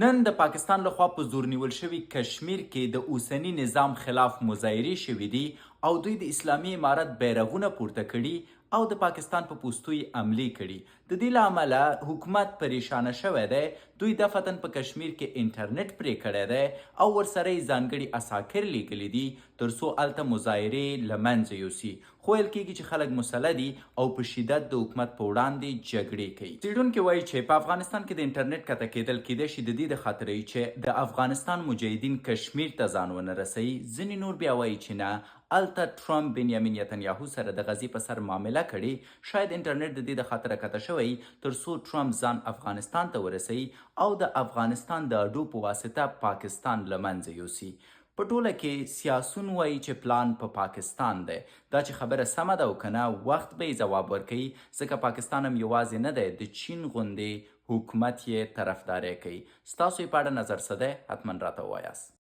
نن د پاکستان لخوا په زور نیول شوي کشمیر کې د اوسني نظام خلاف مظاهرې شوې دي او دوی د اسلامي امارت بیرغونه پورته کړي او د پاکستان په پوستو یې حملې کړي. د دې له امله حکومت پریشانه شوی دی. دوی دفتن په کشمیر کې انټرنیټ پرې کړی دی او ورسره یې ځانګړي عساکر لیږلي دي تر څو هلته مظاهرې له منځه یوسي. خو ویل کېږي چې خلک مسلح دي او په شدت د حکومت په وړاندې جګړې کوي. څېړونکي وایي چې په افغانستان کې د انټرنیټ قطع کېدل کیدای شي د دې د خاطره وي چې د افغانستان مجاهدین کشمیر ته ځان ونه رسوي. ځینې نور بیا وایي چې نه، هلته ټرمپ بنیامین نتنیاهو سره د غزې په سر معامله کړې. شاید انټرنیټ د دې د خاطره قطع شوی تر څو ټرمپ ځان افغانستان ته ورسوي او د افغانستان د اډو په واسطه پاکستان له منځه یوسي. په ټوله کې سیاسون وایي چې پلان په پاکستان دی. دا چې خبره سمه ده او که نه، وخت به یې ځواب ورکوي، ځکه پاکستان هم یوازې نه دی، د چین غوندې حکومت یې طرفداری کوي. ستاسو یې په اړه نظر څه دی؟ حتما راته ووایاست.